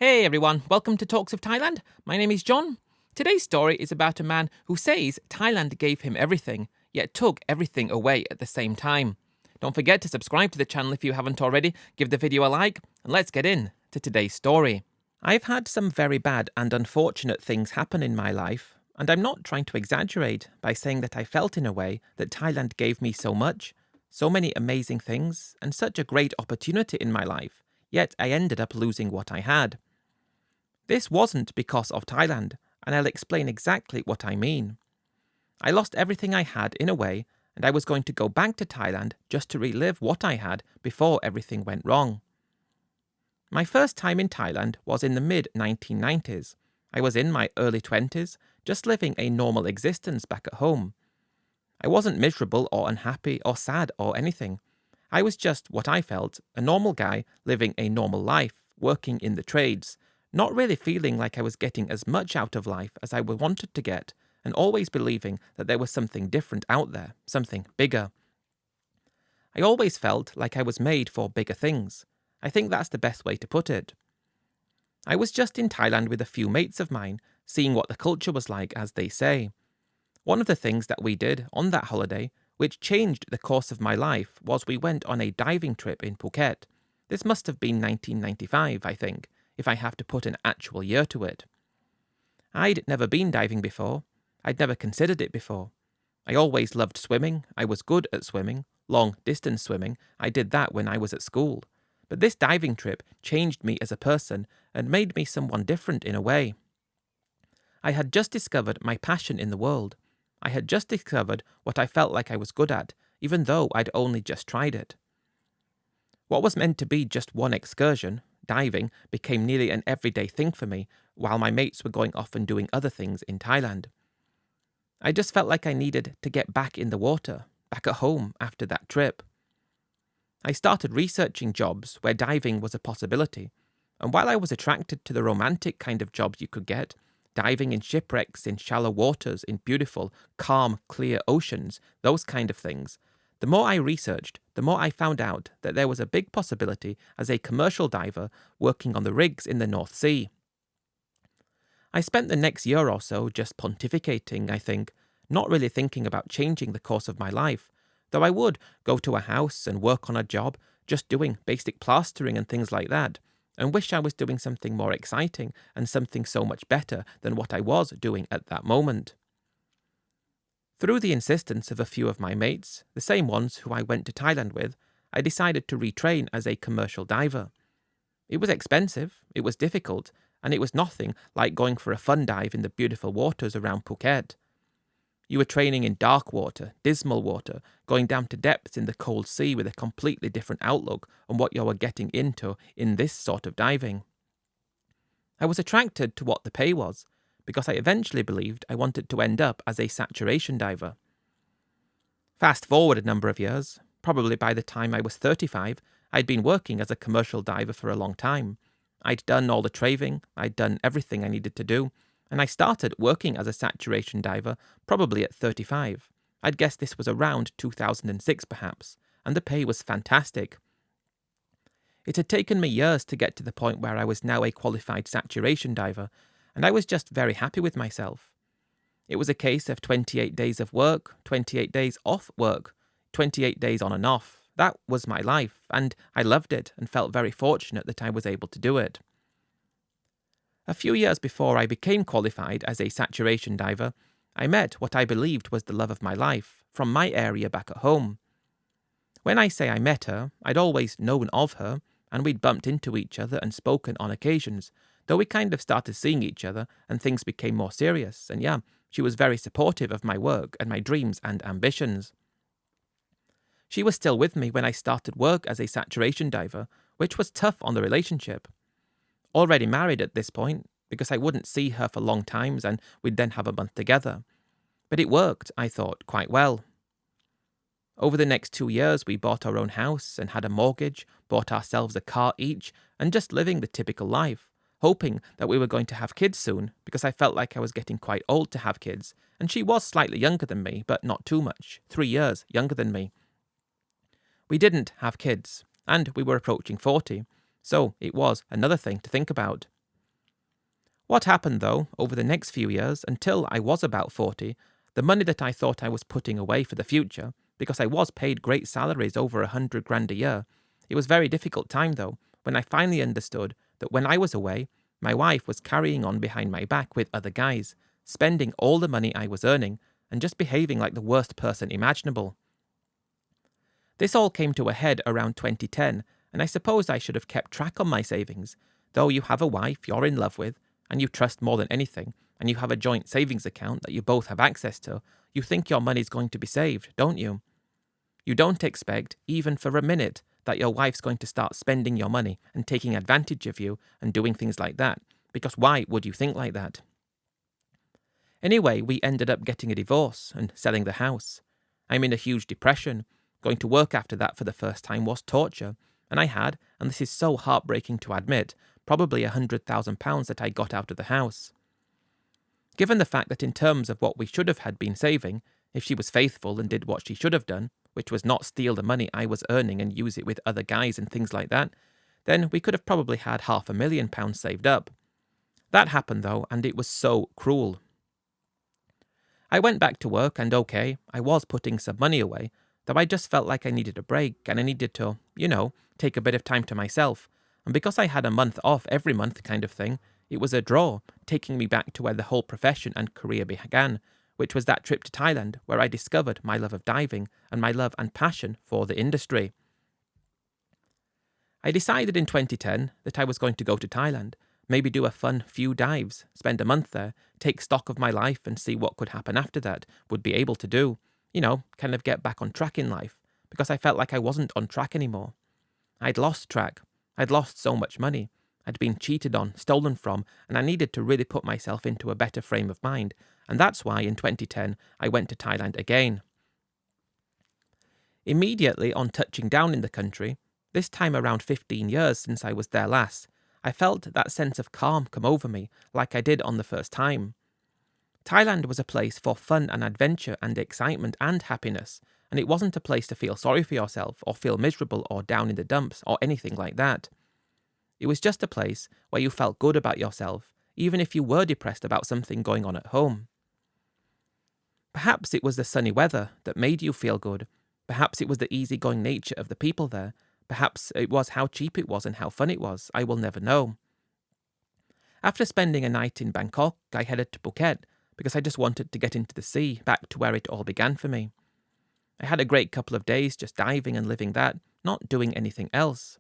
Hey everyone, welcome to Talks of Thailand. My name is Jon. Today's story is about a man who says Thailand gave him everything, yet took everything away at the same time. Don't forget to subscribe to the channel if you haven't already, give the video a like, and let's get in to today's story. I've had some very bad and unfortunate things happen in my life, and I'm not trying to exaggerate by saying that I felt in a way that Thailand gave me so much, so many amazing things, and such a great opportunity in my life, yet I ended up losing what I had. This wasn't because of Thailand, and I'll explain exactly what I mean. I lost everything I had in a way, and I was going to go back to Thailand just to relive what I had before everything went wrong. My first time in Thailand was in the mid-1990s. I was in my early 20s, just living a normal existence back at home. I wasn't miserable or unhappy or sad or anything. I was just what I felt, a normal guy living a normal life, working in the trades, not really feeling like I was getting as much out of life as I wanted to get, and always believing that there was something different out there, something bigger. I always felt like I was made for bigger things. I think that's the best way to put it. I was just in Thailand with a few mates of mine, seeing what the culture was like, as they say. One of the things that we did on that holiday, which changed the course of my life, was we went on a diving trip in Phuket. This must have been 1995, I think, if I have to put an actual year to it. I'd never been diving before. I'd never considered it before. I always loved swimming. I was good at swimming, long-distance swimming. I did that when I was at school. But this diving trip changed me as a person and made me someone different in a way. I had just discovered my passion in the world. I had just discovered what I felt like I was good at, even though I'd only just tried it. What was meant to be just one excursion, diving, became nearly an everyday thing for me, while my mates were going off and doing other things in Thailand. I just felt like I needed to get back in the water, back at home after that trip. I started researching jobs where diving was a possibility, and while I was attracted to the romantic kind of jobs you could get, diving in shipwrecks, in shallow waters, in beautiful, calm, clear oceans, those kind of things, the more I researched, the more I found out that there was a big possibility as a commercial diver working on the rigs in the North Sea. I spent the next year or so just pontificating, I think, not really thinking about changing the course of my life, though I would go to a house and work on a job, just doing basic plastering and things like that, and wish I was doing something more exciting and something so much better than what I was doing at that moment. Through the insistence of a few of my mates, the same ones who I went to Thailand with, I decided to retrain as a commercial diver. It was expensive, it was difficult, and it was nothing like going for a fun dive in the beautiful waters around Phuket. You were training in dark water, dismal water, going down to depths in the cold sea with a completely different outlook on what you were getting into in this sort of diving. I was attracted to what the pay was, because I eventually believed I wanted to end up as a saturation diver. Fast forward a number of years, probably by the time I was 35, I'd been working as a commercial diver for a long time. I'd done all the training, I'd done everything I needed to do, and I started working as a saturation diver probably at 35. I'd guess this was around 2006 perhaps, and the pay was fantastic. It had taken me years to get to the point where I was now a qualified saturation diver, and I was just very happy with myself. It was a case of 28 days of work, 28 days off work, 28 days on and off. That was my life, and I loved it and felt very fortunate that I was able to do it. A few years before I became qualified as a saturation diver, I met what I believed was the love of my life from my area back at home. When I say I met her, I'd always known of her, and we'd bumped into each other and spoken on occasions, though we kind of started seeing each other and things became more serious, and yeah, she was very supportive of my work and my dreams and ambitions. She was still with me when I started work as a saturation diver, which was tough on the relationship. Already married at this point, because I wouldn't see her for long times and we'd then have a month together. But it worked, I thought, quite well. Over the next 2 years, we bought our own house and had a mortgage, bought ourselves a car each, and just living the typical life, hoping that we were going to have kids soon, because I felt like I was getting quite old to have kids, and she was slightly younger than me, but not too much, 3 years younger than me. We didn't have kids, and we were approaching 40, so it was another thing to think about. What happened though, over the next few years, until I was about 40, the money that I thought I was putting away for the future, because I was paid great salaries over 100 grand a year, it was a very difficult time though, when I finally understood that when I was away, my wife was carrying on behind my back with other guys, spending all the money I was earning, and just behaving like the worst person imaginable. This all came to a head around 2010, and I suppose I should have kept track on my savings. Though you have a wife you're in love with, and you trust more than anything, and you have a joint savings account that you both have access to, you think your money's going to be saved, don't you? You don't expect, even for a minute, that your wife's going to start spending your money and taking advantage of you and doing things like that, because why would you think like that? Anyway, we ended up getting a divorce and selling the house. I'm in a huge depression. Going to work after that for the first time was torture, and I had, and this is so heartbreaking to admit, probably £100,000 that I got out of the house. Given the fact that in terms of what we should have had been saving, if she was faithful and did what she should have done, which was not steal the money I was earning and use it with other guys and things like that, then we could have probably had £500,000 saved up. That happened though, and it was so cruel. I went back to work and okay, I was putting some money away, though I just felt like I needed a break and I needed to, take a bit of time to myself. And because I had a month off every month kind of thing, it was a draw, taking me back to where the whole profession and career began, which was that trip to Thailand where I discovered my love of diving and my love and passion for the industry. I decided in 2010 that I was going to go to Thailand, maybe do a fun few dives, spend a month there, take stock of my life and see what could happen after that, would be able to do, kind of get back on track in life, because I felt like I wasn't on track anymore. I'd lost track. I'd lost so much money. I'd been cheated on, stolen from, and I needed to really put myself into a better frame of mind, and that's why in 2010 I went to Thailand again. Immediately on touching down in the country, this time around 15 years since I was there last, I felt that sense of calm come over me like I did on the first time. Thailand was a place for fun and adventure and excitement and happiness, and it wasn't a place to feel sorry for yourself or feel miserable or down in the dumps or anything like that. It was just a place where you felt good about yourself, even if you were depressed about something going on at home. Perhaps it was the sunny weather that made you feel good. Perhaps it was the easygoing nature of the people there. Perhaps it was how cheap it was and how fun it was. I will never know. After spending a night in Bangkok, I headed to Phuket because I just wanted to get into the sea, back to where it all began for me. I had a great couple of days just diving and living that, not doing anything else.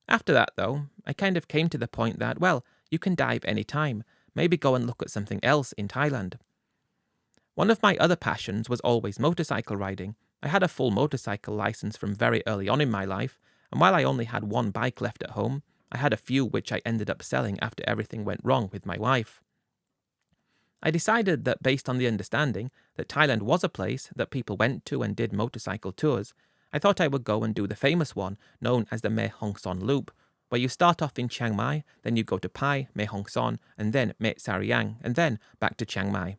After that, though, I kind of came to the point that, well, you can dive any time. Maybe go and look at something else in Thailand. One of my other passions was always motorcycle riding. I had a full motorcycle license from very early on in my life, and while I only had one bike left at home, I had a few which I ended up selling after everything went wrong with my wife. I decided that based on the understanding that Thailand was a place that people went to and did motorcycle tours, I thought I would go and do the famous one known as the Mae Hong Son Loop, where you start off in Chiang Mai, then you go to Pai, Mae Hong Son, and then Mae Sariang, and then back to Chiang Mai.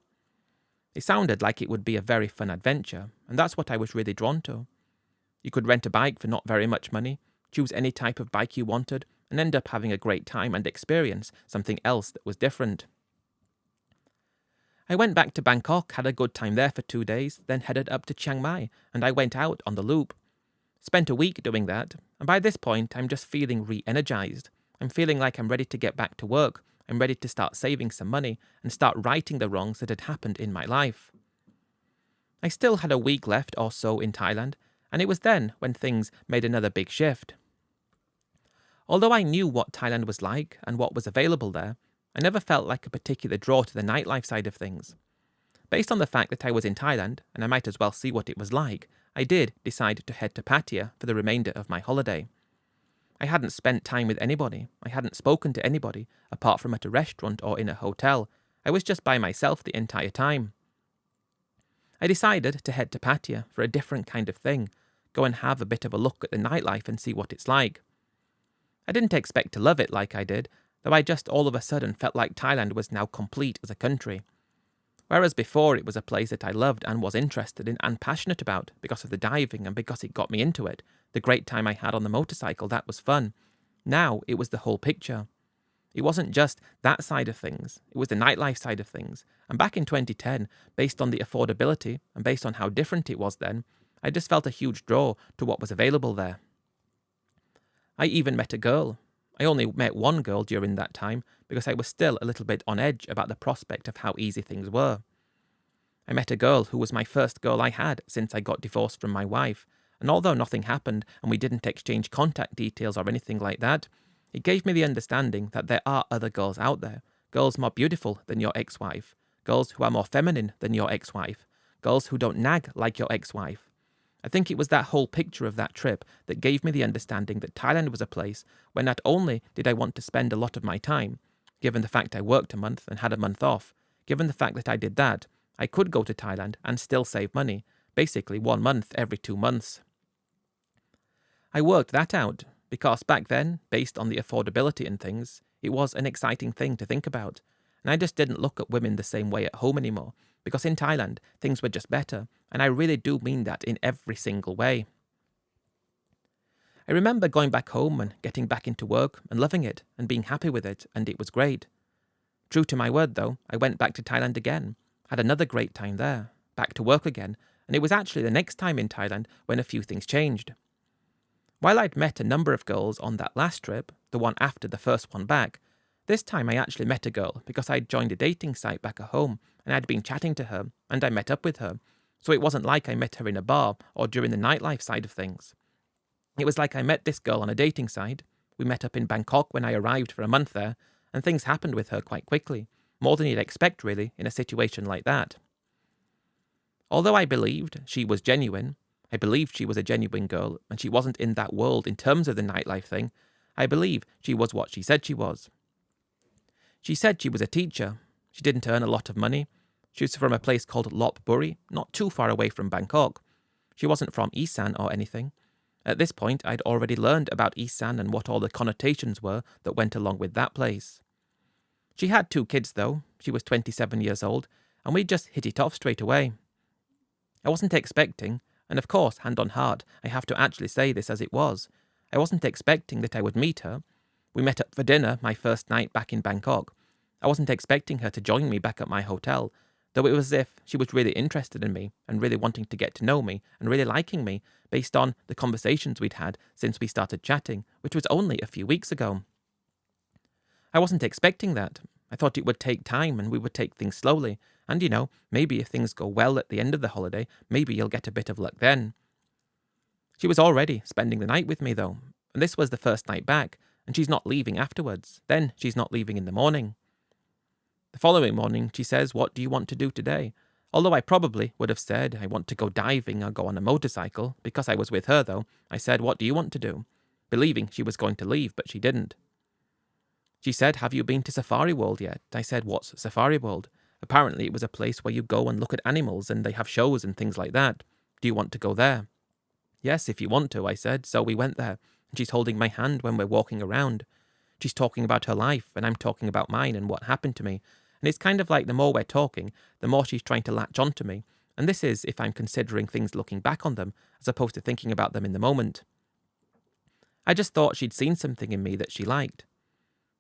It sounded like it would be a very fun adventure, and that's what I was really drawn to. You could rent a bike for not very much money, choose any type of bike you wanted, and end up having a great time and experience something else that was different. I went back to Bangkok, had a good time there for 2 days, then headed up to Chiang Mai, and I went out on the loop. Spent a week doing that, and by this point I'm just feeling re-energized. I'm feeling like I'm ready to get back to work. I'm ready to start saving some money and start righting the wrongs that had happened in my life. I still had a week left or so in Thailand, and it was then when things made another big shift. Although I knew what Thailand was like and what was available there, I never felt like a particular draw to the nightlife side of things. Based on the fact that I was in Thailand, and I might as well see what it was like, I did decide to head to Pattaya for the remainder of my holiday. I hadn't spent time with anybody. I hadn't spoken to anybody, apart from at a restaurant or in a hotel. I was just by myself the entire time. I decided to head to Pattaya for a different kind of thing, go and have a bit of a look at the nightlife and see what it's like. I didn't expect to love it like I did, though I just all of a sudden felt like Thailand was now complete as a country. Whereas before it was a place that I loved and was interested in and passionate about because of the diving and because it got me into it, the great time I had on the motorcycle, that was fun. Now it was the whole picture. It wasn't just that side of things, it was the nightlife side of things. And back in 2010, based on the affordability and based on how different it was then, I just felt a huge draw to what was available there. I even met a girl. I only met one girl during that time because I was still a little bit on edge about the prospect of how easy things were. I met a girl who was my first girl I had since I got divorced from my wife, and although nothing happened and we didn't exchange contact details or anything like that, it gave me the understanding that there are other girls out there, girls more beautiful than your ex-wife, girls who are more feminine than your ex-wife, girls who don't nag like your ex-wife. I think it was that whole picture of that trip that gave me the understanding that Thailand was a place where not only did I want to spend a lot of my time, given the fact I worked a month and had a month off, given the fact that I did that, I could go to Thailand and still save money, basically 1 month every 2 months. I worked that out because back then, based on the affordability and things, it was an exciting thing to think about. And I just didn't look at women the same way at home anymore, because in Thailand, things were just better, and I really do mean that in every single way. I remember going back home and getting back into work and loving it and being happy with it, and it was great. True to my word though, I went back to Thailand again, had another great time there, back to work again, and it was actually the next time in Thailand when a few things changed. While I'd met a number of girls on that last trip, the one after the first one back, this time I actually met a girl because I'd joined a dating site back at home and I'd been chatting to her and I met up with her, so it wasn't like I met her in a bar or during the nightlife side of things. It was like I met this girl on a dating site, we met up in Bangkok when I arrived for a month there, and things happened with her quite quickly, more than you'd expect really in a situation like that. Although I believed she was genuine, I believed she was a genuine girl and she wasn't in that world in terms of the nightlife thing, I believe she was what she said she was. She said she was a teacher. She didn't earn a lot of money. She was from a place called Lopburi, not too far away from Bangkok. She wasn't from Isan or anything. At this point, I'd already learned about Isan and what all the connotations were that went along with that place. She had 2 kids though. She was 27 years old, and we just hit it off straight away. I wasn't expecting, and of course, hand on heart, I have to actually say this as it was, I wasn't expecting that I would meet her. We met up for dinner my first night back in Bangkok. I wasn't expecting her to join me back at my hotel, though it was as if she was really interested in me and really wanting to get to know me and really liking me based on the conversations we'd had since we started chatting, which was only a few weeks ago. I wasn't expecting that. I thought it would take time and we would take things slowly, and maybe if things go well at the end of the holiday, maybe you'll get a bit of luck then. She was already spending the night with me though, and this was the first night back, and she's not leaving afterwards. Then she's not leaving in the morning. The following morning, she says, "What do you want to do today?" Although I probably would have said, "I want to go diving or go on a motorcycle." Because I was with her, though, I said, "What do you want to do?" Believing she was going to leave, but she didn't. She said, "Have you been to Safari World yet?" I said, "What's Safari World?" Apparently it was a place where you go and look at animals and they have shows and things like that. Do you want to go there? "Yes, if you want to," I said, so we went there. And she's holding my hand when we're walking around. She's talking about her life, and I'm talking about mine and what happened to me. And it's kind of like the more we're talking, the more she's trying to latch onto me. And this is if I'm considering things looking back on them, as opposed to thinking about them in the moment. I just thought she'd seen something in me that she liked.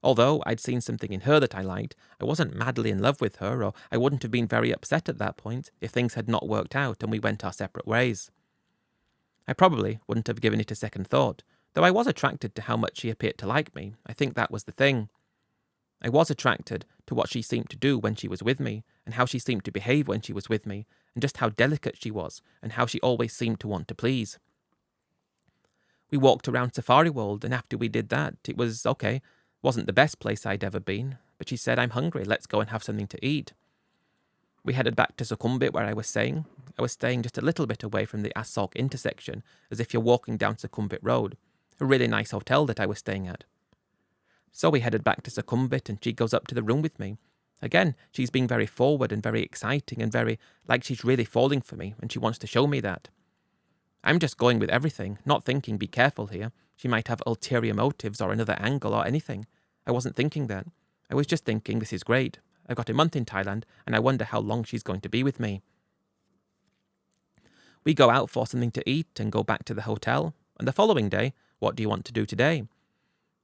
Although I'd seen something in her that I liked, I wasn't madly in love with her, or I wouldn't have been very upset at that point if things had not worked out and we went our separate ways. I probably wouldn't have given it a second thought, though I was attracted to how much she appeared to like me. I think that was the thing. I was attracted to what she seemed to do when she was with me, and how she seemed to behave when she was with me, and just how delicate she was, and how she always seemed to want to please. We walked around Safari World, and after we did that, it was okay. Wasn't the best place I'd ever been, but she said, "I'm hungry, let's go and have something to eat." We headed back to Sukhumvit where I was staying. I was staying just a little bit away from the Asok intersection, as if you're walking down Sukhumvit Road, a really nice hotel that I was staying at. So we headed back to Sukhumvit and she goes up to the room with me. Again, she's being very forward and very exciting and very like she's really falling for me and she wants to show me that. I'm just going with everything, not thinking be careful here. She might have ulterior motives or another angle or anything. I wasn't thinking that. I was just thinking this is great. I've got a month in Thailand and I wonder how long she's going to be with me. We go out for something to eat and go back to the hotel. And the following day, "What do you want to do today?"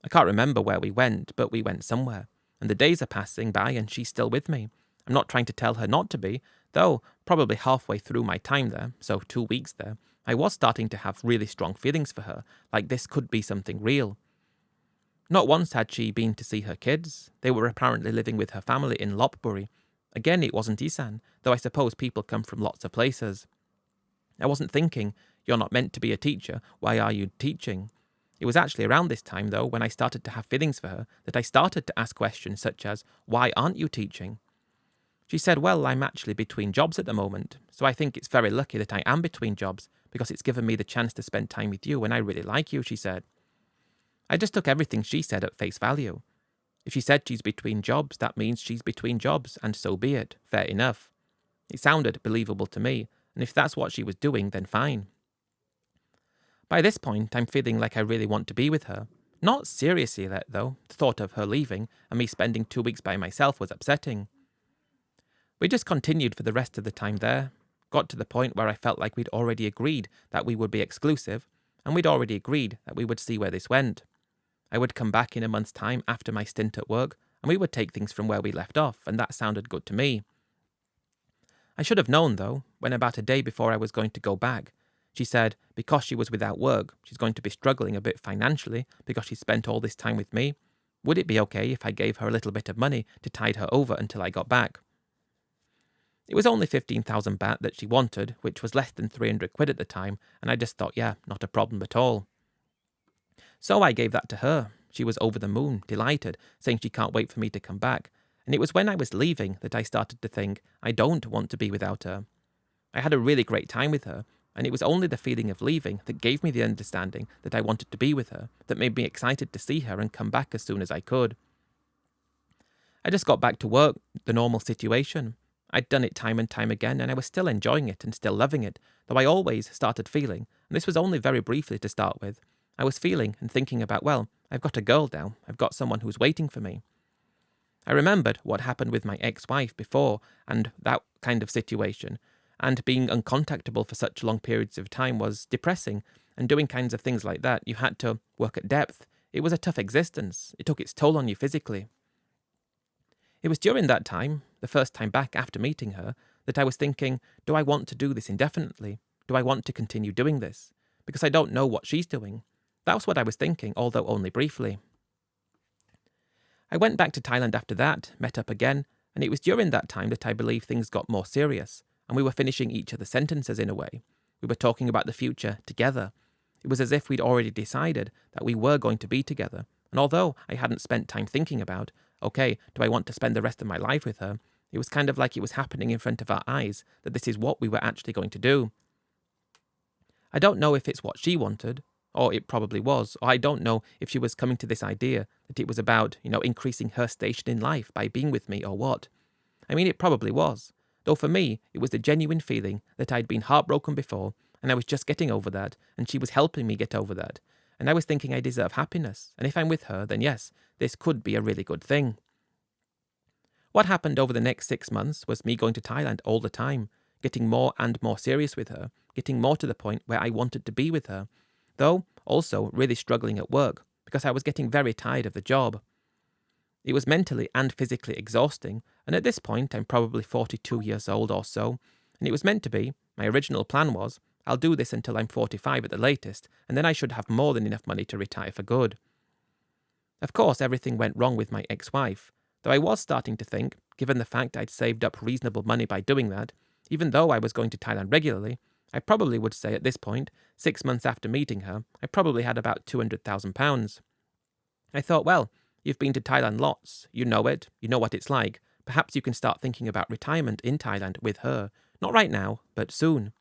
I can't remember where we went, but we went somewhere. And the days are passing by and she's still with me. I'm not trying to tell her not to be, though probably halfway through my time there, so 2 weeks there, I was starting to have really strong feelings for her, like this could be something real. Not once had she been to see her kids. They were apparently living with her family in Lopburi. Again, it wasn't Isan, though I suppose people come from lots of places. I wasn't thinking, you're not meant to be a teacher, why are you teaching? It was actually around this time, though, when I started to have feelings for her, that I started to ask questions such as, why aren't you teaching? She said, well, I'm actually between jobs at the moment, so I think it's very lucky that I am between jobs, because it's given me the chance to spend time with you, and I really like you, she said. I just took everything she said at face value. If she said she's between jobs, that means she's between jobs, and so be it, fair enough. It sounded believable to me, and if that's what she was doing, then fine. By this point, I'm feeling like I really want to be with her. Not seriously yet, though. The thought of her leaving and me spending 2 weeks by myself was upsetting. We just continued for the rest of the time there, got to the point where I felt like we'd already agreed that we would be exclusive, and we'd already agreed that we would see where this went. I would come back in a month's time after my stint at work, and we would take things from where we left off, and that sounded good to me. I should have known, though, when about a day before I was going to go back, she said because she was without work, she's going to be struggling a bit financially because she spent all this time with me. Would it be okay if I gave her a little bit of money to tide her over until I got back? It was only 15,000 baht that she wanted, which was less than 300 quid at the time, and I just thought, yeah, not a problem at all. So I gave that to her. She was over the moon, delighted, saying she can't wait for me to come back, and it was when I was leaving that I started to think, I don't want to be without her. I had a really great time with her, and it was only the feeling of leaving that gave me the understanding that I wanted to be with her, that made me excited to see her and come back as soon as I could. I just got back to work, the normal situation. I'd done it time and time again, and I was still enjoying it and still loving it, though I always started feeling, and this was only very briefly to start with, I was feeling and thinking about, well, I've got a girl now, I've got someone who's waiting for me. I remembered what happened with my ex-wife before, and that kind of situation, and being uncontactable for such long periods of time was depressing, and doing kinds of things like that, you had to work at depth. It was a tough existence. It took its toll on you physically. It was during that time, the first time back after meeting her, that I was thinking, do I want to do this indefinitely? Do I want to continue doing this? Because I don't know what she's doing. That was what I was thinking, although only briefly. I went back to Thailand after that, met up again, and it was during that time that I believe things got more serious, and we were finishing each other's sentences in a way. We were talking about the future together. It was as if we'd already decided that we were going to be together, and although I hadn't spent time thinking about, okay, do I want to spend the rest of my life with her, it was kind of like it was happening in front of our eyes, that this is what we were actually going to do. I don't know if it's what she wanted, or it probably was, or I don't know if she was coming to this idea that it was about, increasing her station in life by being with me or what. I mean, it probably was. Though for me, it was the genuine feeling that I'd been heartbroken before, and I was just getting over that, and she was helping me get over that. And I was thinking I deserve happiness, and if I'm with her, then yes, this could be a really good thing. What happened over the next 6 months was me going to Thailand all the time, getting more and more serious with her, getting more to the point where I wanted to be with her, though also really struggling at work, because I was getting very tired of the job. It was mentally and physically exhausting, and at this point I'm probably 42 years old or so, and it was meant to be, my original plan was, I'll do this until I'm 45 at the latest, and then I should have more than enough money to retire for good. Of course, everything went wrong with my ex-wife, though I was starting to think, given the fact I'd saved up reasonable money by doing that, even though I was going to Thailand regularly, I probably would say at this point, 6 months after meeting her, I probably had about £200,000. I thought, well, you've been to Thailand lots, you know it, you know what it's like, perhaps you can start thinking about retirement in Thailand with her, not right now, but soon.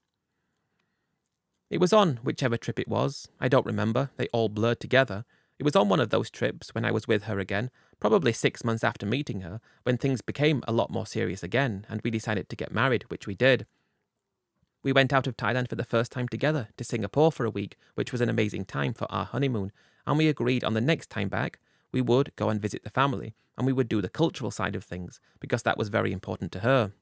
It was on whichever trip it was, I don't remember, they all blurred together. It was on one of those trips when I was with her again, probably 6 months after meeting her, when things became a lot more serious again, and we decided to get married, which we did. We went out of Thailand for the first time together to Singapore for a week, which was an amazing time for our honeymoon, and we agreed on the next time back, we would go and visit the family, and we would do the cultural side of things, because that was very important to her.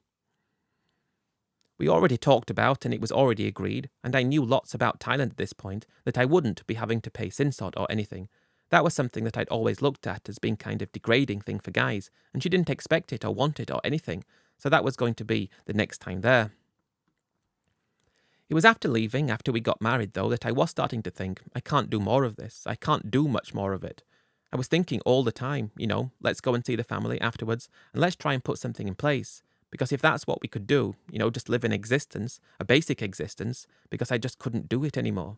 We already talked about, and it was already agreed, and I knew lots about Thailand at this point, that I wouldn't be having to pay sinsot or anything, That was something that I'd always looked at as being kind of degrading thing for guys, and she didn't expect it or want it or anything, so that was going to be the next time there. It was after leaving, after we got married though, that I was starting to think, I can't do more of this, I can't do much more of it. I was thinking all the time, let's go and see the family afterwards, and let's try and put something in place. Because if that's what we could do, just live an existence, a basic existence, because I just couldn't do it anymore.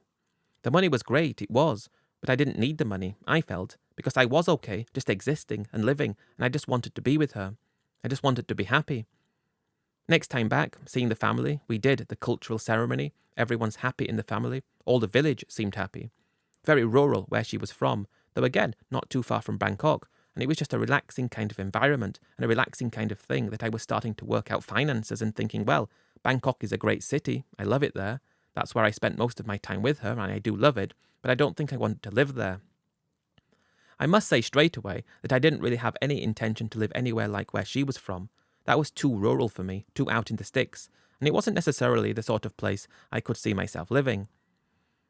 The money was great, it was, but I didn't need the money, I felt, because I was okay, just existing and living, and I just wanted to be with her. I just wanted to be happy. Next time back, seeing the family, we did the cultural ceremony. Everyone's happy in the family. All the village seemed happy. Very rural where she was from, though again, not too far from Bangkok. And it was just a relaxing kind of environment and a relaxing kind of thing that I was starting to work out finances and thinking, well, Bangkok is a great city. I love it there. That's where I spent most of my time with her, and I do love it, but I don't think I wanted to live there. I must say straight away that I didn't really have any intention to live anywhere like where she was from. That was too rural for me, too out in the sticks, and it wasn't necessarily the sort of place I could see myself living.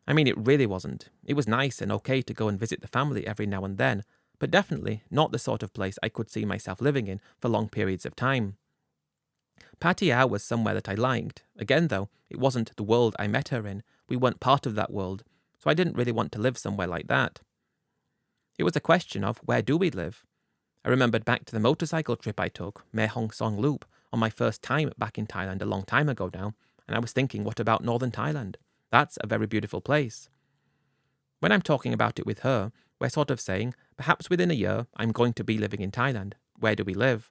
I mean, it really wasn't. It was nice and okay to go and visit the family every now and then, but definitely not the sort of place I could see myself living in for long periods of time. Pattaya was somewhere that I liked. Again, though, it wasn't the world I met her in. We weren't part of that world, so I didn't really want to live somewhere like that. It was a question of where do we live? I remembered back to the motorcycle trip I took, Mae Hong Son Loop, on my first time back in Thailand a long time ago now, and I was thinking, what about northern Thailand? That's a very beautiful place. When I'm talking about it with her, we're sort of saying, perhaps within a year, I'm going to be living in Thailand. Where do we live?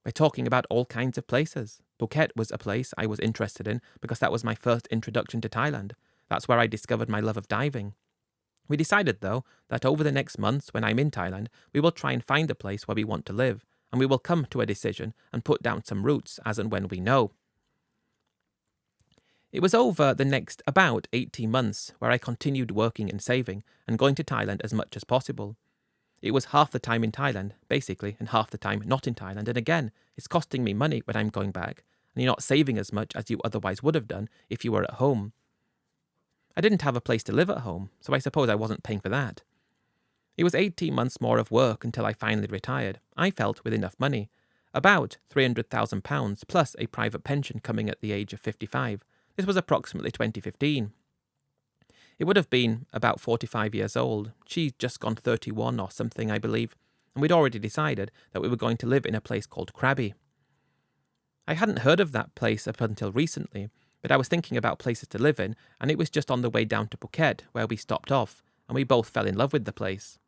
We're talking about all kinds of places. Phuket was a place I was interested in because that was my first introduction to Thailand. That's where I discovered my love of diving. We decided, though, that over the next months when I'm in Thailand, we will try and find a place where we want to live, and we will come to a decision and put down some roots as and when we know. It was over the next about 18 months where I continued working and saving and going to Thailand as much as possible. It was half the time in Thailand, basically, and half the time not in Thailand, and again, it's costing me money when I'm going back, and you're not saving as much as you otherwise would have done if you were at home. I didn't have a place to live at home, so I suppose I wasn't paying for that. It was 18 months more of work until I finally retired. I felt with enough money. About £300,000 plus a private pension coming at the age of 55. This was approximately 2015. It would have been about 45 years old. She'd just gone 31 or something, I believe, and we'd already decided that we were going to live in a place called Krabi. I hadn't heard of that place up until recently, but I was thinking about places to live in, and it was just on the way down to Phuket where we stopped off, and we both fell in love with the place.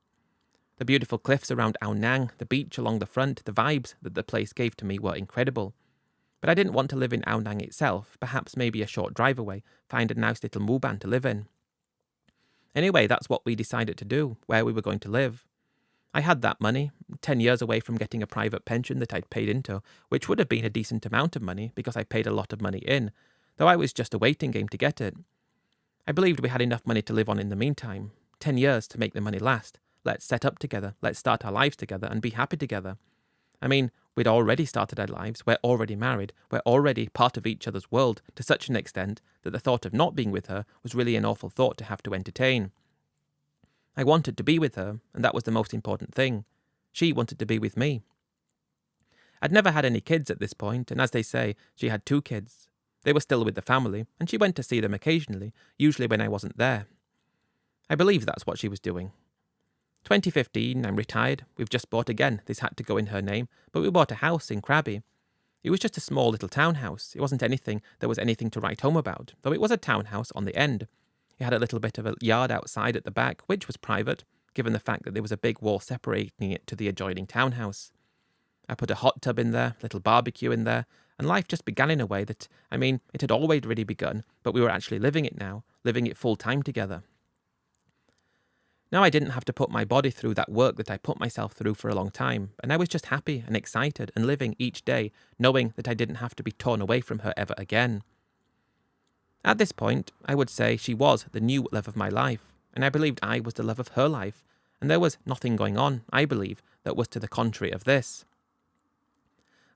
The beautiful cliffs around Ao Nang, the beach along the front, the vibes that the place gave to me were incredible. But I didn't want to live in Ao Nang itself, perhaps maybe a short drive away, find a nice little muban to live in. Anyway, that's what we decided to do, where we were going to live. I had that money, 10 years away from getting a private pension that I'd paid into, which would have been a decent amount of money because I paid a lot of money in, though I was just a waiting game to get it. I believed we had enough money to live on in the meantime. 10 years to make the money last. Let's set up together, let's start our lives together and be happy together. I mean, we'd already started our lives, we're already married, we're already part of each other's world to such an extent that the thought of not being with her was really an awful thought to have to entertain. I wanted to be with her, and that was the most important thing. She wanted to be with me. I'd never had any kids at this point, and as they say, she had 2 kids. They were still with the family, and she went to see them occasionally, usually when I wasn't there. I believe that's what she was doing. 2015, I'm retired. We've just bought again. This had to go in her name, but we bought a house in Krabi. It was just a small little townhouse. It wasn't anything that was anything to write home about, though it was a townhouse on the end. It had a little bit of a yard outside at the back, which was private, given the fact that there was a big wall separating it to the adjoining townhouse. I put a hot tub in there, a little barbecue in there, and life just began in a way that, it had always really begun, but we were actually living it now, living it full time together. Now I didn't have to put my body through that work that I put myself through for a long time, and I was just happy and excited and living each day, knowing that I didn't have to be torn away from her ever again. At this point, I would say she was the new love of my life, and I believed I was the love of her life, and there was nothing going on, I believe, that was to the contrary of this.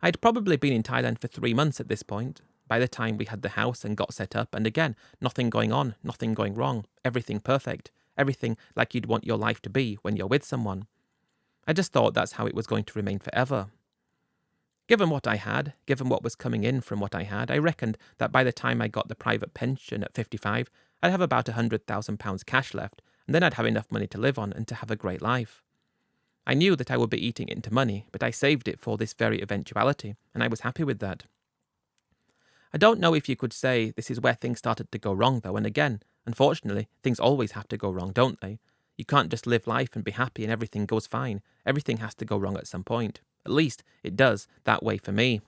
I'd probably been in Thailand for 3 months at this point, by the time we had the house and got set up, and again, nothing going on, nothing going wrong, everything perfect, everything like you'd want your life to be when you're with someone. I just thought that's how it was going to remain forever. Given what I had, given what was coming in from what I had, I reckoned that by the time I got the private pension at 55, I'd have about £100,000 cash left, and then I'd have enough money to live on and to have a great life. I knew that I would be eating it into money, but I saved it for this very eventuality, and I was happy with that. I don't know if you could say this is where things started to go wrong, though, and again, unfortunately, things always have to go wrong, don't they? You can't just live life and be happy and everything goes fine. Everything has to go wrong at some point. At least, it does that way for me.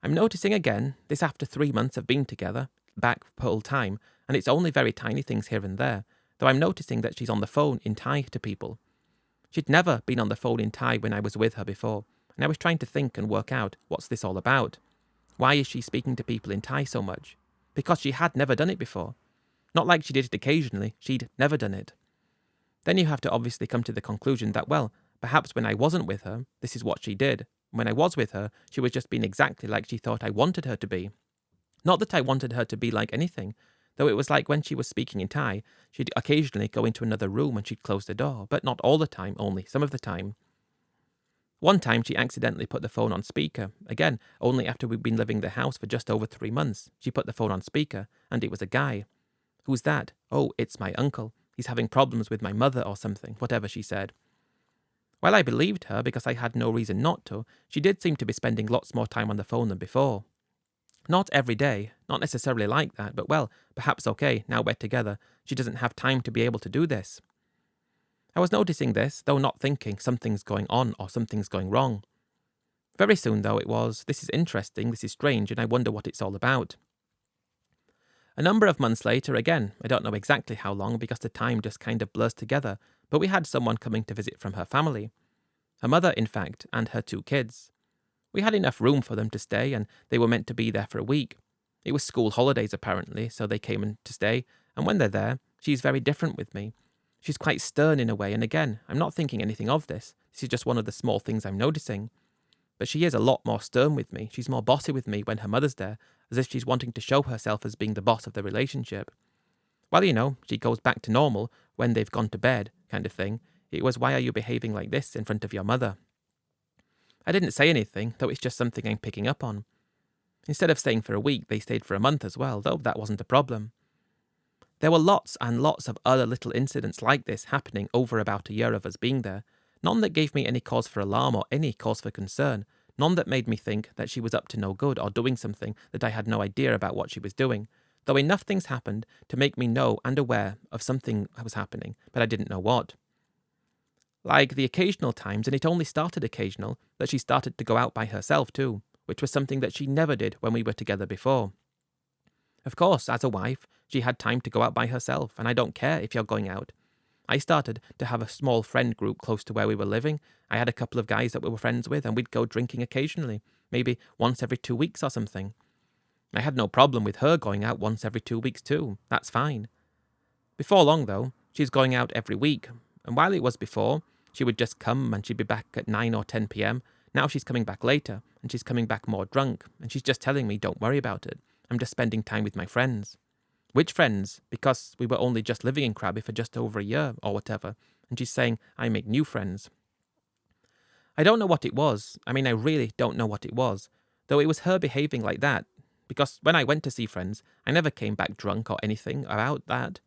I'm noticing again, this after 3 months of being together, back full time, and it's only very tiny things here and there, though I'm noticing that she's on the phone in Thai to people. She'd never been on the phone in Thai when I was with her before, and I was trying to think and work out what's this all about. Why is she speaking to people in Thai so much? Because she had never done it before. Not like she did it occasionally, she'd never done it. Then you have to obviously come to the conclusion that, well, perhaps when I wasn't with her, this is what she did. When I was with her, she was just being exactly like she thought I wanted her to be. Not that I wanted her to be like anything, though it was like when she was speaking in Thai, she'd occasionally go into another room and she'd close the door, but not all the time, only some of the time. One time she accidentally put the phone on speaker, again, only after we'd been living in the house for just over 3 months. She put the phone on speaker, and it was a guy. Who's that? Oh, it's my uncle. He's having problems with my mother or something, whatever she said. While I believed her because I had no reason not to, she did seem to be spending lots more time on the phone than before. Not every day, not necessarily like that, but well, perhaps okay, now we're together, she doesn't have time to be able to do this. I was noticing this, though not thinking something's going on or something's going wrong. Very soon, though, it was, this is interesting, this is strange, and I wonder what it's all about. A number of months later, again, I don't know exactly how long because the time just kind of blurs together, but we had someone coming to visit from her family. Her mother, in fact, and her 2 kids. We had enough room for them to stay, and they were meant to be there for a week. It was school holidays, apparently, so they came in to stay, and when they're there, she's very different with me. She's quite stern in a way, and again, I'm not thinking anything of this. This is just one of the small things I'm noticing. But she is a lot more stern with me. She's more bossy with me when her mother's there, as if she's wanting to show herself as being the boss of the relationship. Well, you know, she goes back to normal when they've gone to bed, kind of thing. It was, why are you behaving like this in front of your mother? I didn't say anything, though it's just something I'm picking up on. Instead of staying for a week, they stayed for a month as well, though that wasn't a problem. There were lots and lots of other little incidents like this happening over about a year of us being there, none that gave me any cause for alarm or any cause for concern, none that made me think that she was up to no good or doing something that I had no idea about what she was doing, though enough things happened to make me know and aware of something was happening, but I didn't know what. Like the occasional times, and it only started occasional, that she started to go out by herself too, which was something that she never did when we were together before. Of course, as a wife, she had time to go out by herself, and I don't care if you're going out. I started to have a small friend group close to where we were living. I had a couple of guys that we were friends with, and we'd go drinking occasionally, maybe once every 2 weeks or something. I had no problem with her going out once every 2 weeks too. That's fine. Before long, though, she's going out every week, and while it was before, she would just come and she'd be back at 9 or 10 p.m. Now she's coming back later, and she's coming back more drunk, and she's just telling me, don't worry about it. I'm just spending time with my friends. Which friends? Because we were only just living in Krabi for just over a year or whatever, and she's saying I make new friends. I don't know what it was. I mean, I really don't know what it was, though it was her behaving like that, because when I went to see friends, I never came back drunk or anything about that.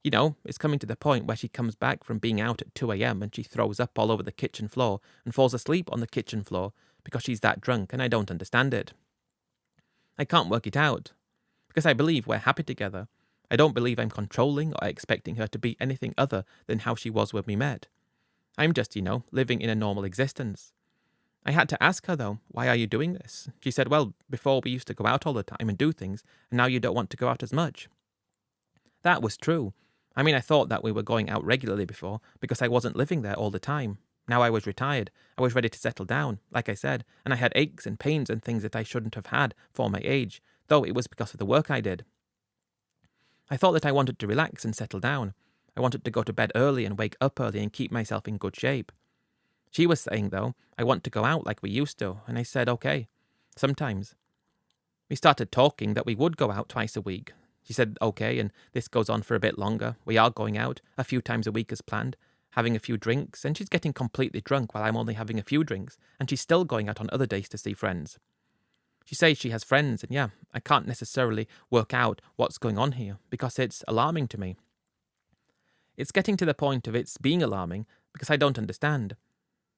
You know, it's coming to the point where she comes back from being out at 2 a.m. and she throws up all over the kitchen floor and falls asleep on the kitchen floor because she's that drunk, and I don't understand it. I can't work it out, because I believe we're happy together. I don't believe I'm controlling or expecting her to be anything other than how she was when we met. I'm just, living in a normal existence. I had to ask her, though, why are you doing this? She said, well, before we used to go out all the time and do things, and now you don't want to go out as much. That was true. I mean, I thought that we were going out regularly before, because I wasn't living there all the time. Now I was retired. I was ready to settle down, like I said, and I had aches and pains and things that I shouldn't have had for my age, though it was because of the work I did. I thought that I wanted to relax and settle down. I wanted to go to bed early and wake up early and keep myself in good shape. She was saying, though, I want to go out like we used to, and I said, okay, sometimes. We started talking that we would go out twice a week. She said, okay, and this goes on for a bit longer. We are going out a few times a week as planned, having a few drinks, and she's getting completely drunk while I'm only having a few drinks, and she's still going out on other days to see friends. She says she has friends, and yeah, I can't necessarily work out what's going on here, because it's alarming to me. It's getting to the point of it's being alarming, because I don't understand.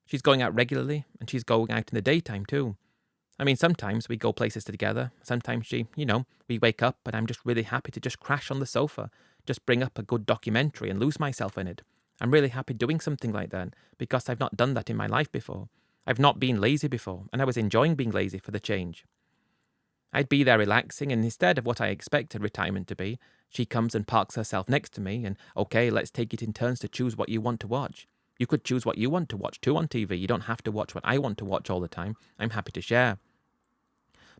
She's going out regularly, and she's going out in the daytime too. I mean, sometimes we go places together. Sometimes we wake up and I'm just really happy to just crash on the sofa, just bring up a good documentary and lose myself in it. I'm really happy doing something like that because I've not done that in my life before. I've not been lazy before, and I was enjoying being lazy for the change. I'd be there relaxing, and instead of what I expected retirement to be, she comes and parks herself next to me and, okay, let's take it in turns to choose what you want to watch. You could choose what you want to watch too on TV. You don't have to watch what I want to watch all the time. I'm happy to share.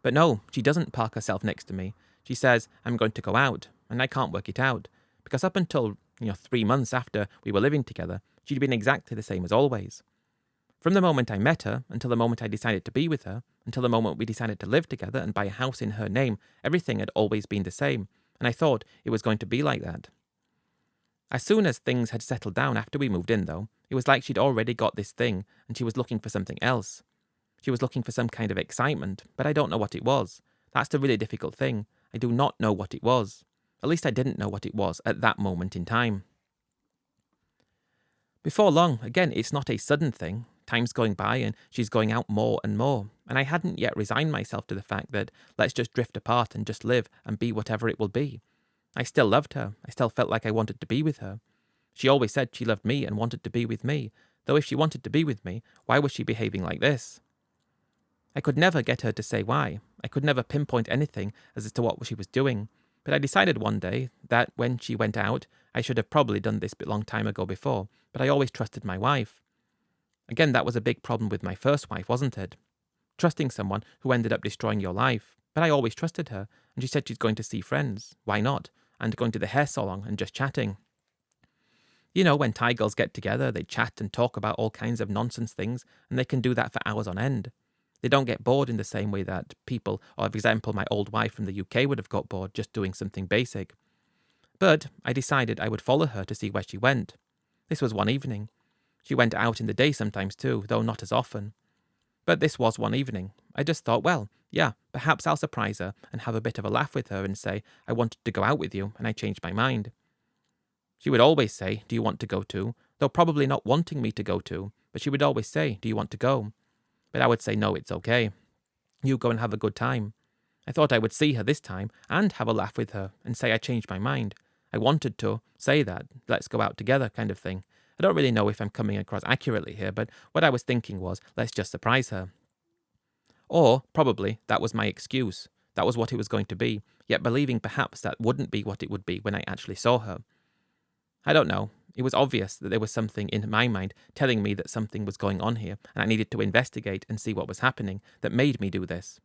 But no, she doesn't park herself next to me. She says, I'm going to go out, and I can't work it out. Because up until, 3 months after we were living together, she'd been exactly the same as always. From the moment I met her, until the moment I decided to be with her, until the moment we decided to live together and buy a house in her name, everything had always been the same, and I thought it was going to be like that. As soon as things had settled down after we moved in, though, it was like she'd already got this thing, and she was looking for something else. She was looking for some kind of excitement, but I don't know what it was. That's the really difficult thing. I do not know what it was. At least I didn't know what it was at that moment in time. Before long, again, it's not a sudden thing. Time's going by and she's going out more and more, and I hadn't yet resigned myself to the fact that let's just drift apart and just live and be whatever it will be. I still loved her. I still felt like I wanted to be with her. She always said she loved me and wanted to be with me, though if she wanted to be with me, why was she behaving like this? I could never get her to say why. I could never pinpoint anything as to what she was doing, but I decided one day that when she went out, I should have probably done this a long time ago before, but I always trusted my wife. Again, that was a big problem with my first wife, wasn't it? Trusting someone who ended up destroying your life. But I always trusted her, and she said she's going to see friends. Why not? And going to the hair salon and just chatting. When Thai girls get together, they chat and talk about all kinds of nonsense things, and they can do that for hours on end. They don't get bored in the same way that people, or for example, my old wife from the UK would have got bored just doing something basic. But I decided I would follow her to see where she went. This was one evening. She went out in the day sometimes too, though not as often. But this was one evening. I just thought, well, yeah, perhaps I'll surprise her and have a bit of a laugh with her and say, I wanted to go out with you, and I changed my mind. She would always say, do you want to go too? Though probably not wanting me to go too, but she would always say, do you want to go? But I would say, no, it's okay. You go and have a good time. I thought I would see her this time and have a laugh with her and say I changed my mind. I wanted to say that, let's go out together kind of thing. I don't really know if I'm coming across accurately here, but what I was thinking was, let's just surprise her. Or, probably, that was my excuse. That was what it was going to be, yet believing perhaps that wouldn't be what it would be when I actually saw her. I don't know. It was obvious that there was something in my mind telling me that something was going on here, and I needed to investigate and see what was happening that made me do this.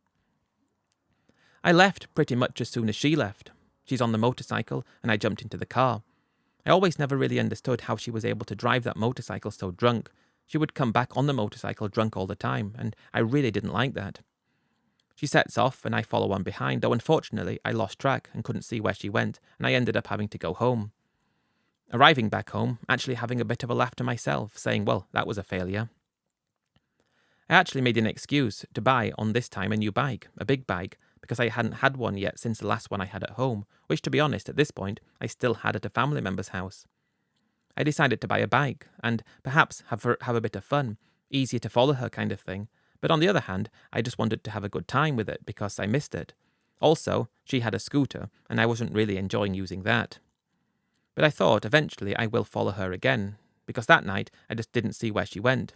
I left pretty much as soon as she left. She's on the motorcycle, and I jumped into the car. I always never really understood how she was able to drive that motorcycle so drunk. She would come back on the motorcycle drunk all the time, and I really didn't like that. She sets off, and I follow on behind, though unfortunately I lost track and couldn't see where she went, and I ended up having to go home. Arriving back home, actually having a bit of a laugh to myself, saying, well, that was a failure. I actually made an excuse to buy, on this time, a new bike, a big bike, because I hadn't had one yet since the last one I had at home, which, to be honest, at this point, I still had at a family member's house. I decided to buy a bike, and perhaps have a bit of fun, easier to follow her kind of thing, but on the other hand, I just wanted to have a good time with it because I missed it. Also, she had a scooter, and I wasn't really enjoying using that. But I thought eventually I will follow her again, because that night I just didn't see where she went.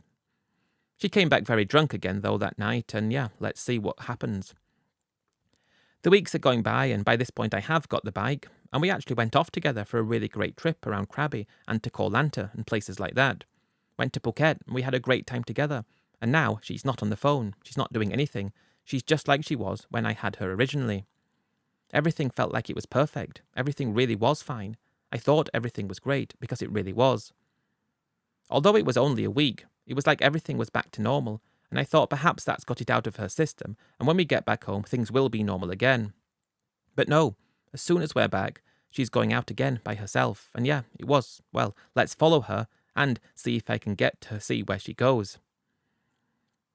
She came back very drunk again though that night, and yeah, let's see what happens. The weeks are going by, and by this point I have got the bike, and we actually went off together for a really great trip around Krabi and to Koh Lanta and places like that. Went to Phuket, and we had a great time together, and now she's not on the phone, she's not doing anything, she's just like she was when I had her originally. Everything felt like it was perfect, everything really was fine. I thought everything was great, because it really was. Although it was only a week, it was like everything was back to normal, and I thought perhaps that's got it out of her system, and when we get back home, things will be normal again. But no, As soon as we're back, she's going out again by herself. And yeah, it was, well, let's follow her and see if I can get to see where she goes.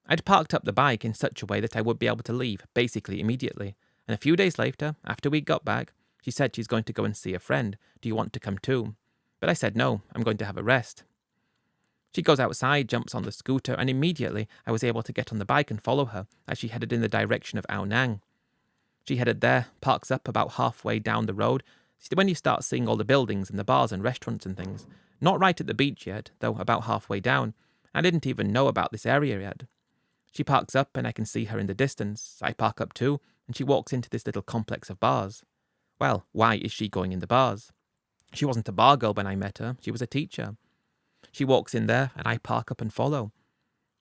I'd parked up the bike in such a way that I would be able to leave basically immediately. And a few days later, after we got back, she said she's going to go and see a friend. Do you want to come too? But I said no, I'm going to have a rest. She goes outside, jumps on the scooter, and immediately I was able to get on the bike and follow her as she headed in the direction of Ao Nang. She headed there, parks up about halfway down the road, when you start seeing all the buildings and the bars and restaurants and things. Not right at the beach yet, though about halfway down. I didn't even know about this area yet. She parks up and I can see her in the distance. I park up too, and she walks into this little complex of bars. Well, why is she going in the bars? She wasn't a bar girl when I met her, she was a teacher. She walks in there and I park up and follow.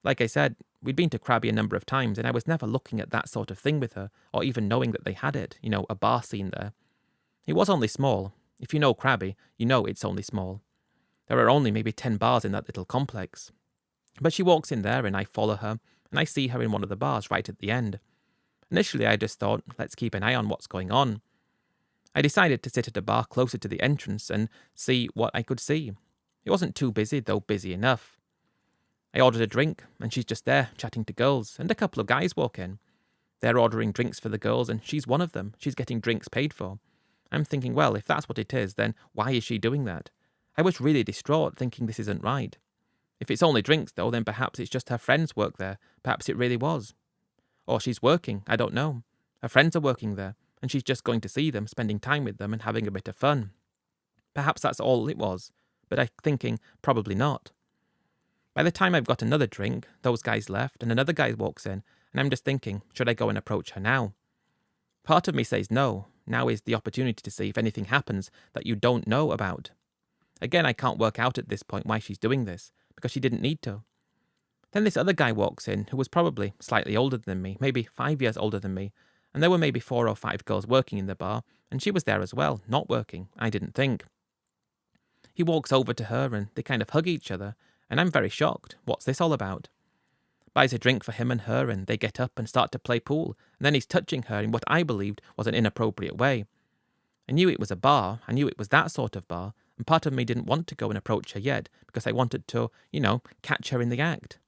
Like I said, we'd been to Krabi a number of times and I was never looking at that sort of thing with her, or even knowing that they had it, a bar scene there. It was only small. If you know Krabi, you know it's only small. There are only maybe 10 bars in that little complex. But she walks in there and I follow her, and I see her in one of the bars right at the end. Initially I just thought, let's keep an eye on what's going on. I decided to sit at a bar closer to the entrance and see what I could see. It wasn't too busy, though busy enough. I ordered a drink, and she's just there, chatting to girls, and a couple of guys walk in. They're ordering drinks for the girls, and she's one of them. She's getting drinks paid for. I'm thinking, well, if that's what it is, then why is she doing that? I was really distraught, thinking this isn't right. If it's only drinks, though, then perhaps it's just her friends work there. Perhaps it really was. Or she's working, I don't know. Her friends are working there, and she's just going to see them, spending time with them and having a bit of fun. Perhaps that's all it was, but I'm thinking probably not. By the time I've got another drink, those guys left, and another guy walks in, and I'm just thinking, should I go and approach her now? Part of me says no. Now is the opportunity to see if anything happens that you don't know about. Again, I can't work out at this point why she's doing this, because she didn't need to. Then this other guy walks in, who was probably slightly older than me, maybe 5 years older than me, and there were maybe 4 or 5 girls working in the bar, and she was there as well, not working, I didn't think. He walks over to her and they kind of hug each other, and I'm very shocked. What's this all about? Buys a drink for him and her, and they get up and start to play pool, and then he's touching her in what I believed was an inappropriate way. I knew it was a bar, I knew it was that sort of bar, and part of me didn't want to go and approach her yet, because I wanted to, catch her in the act.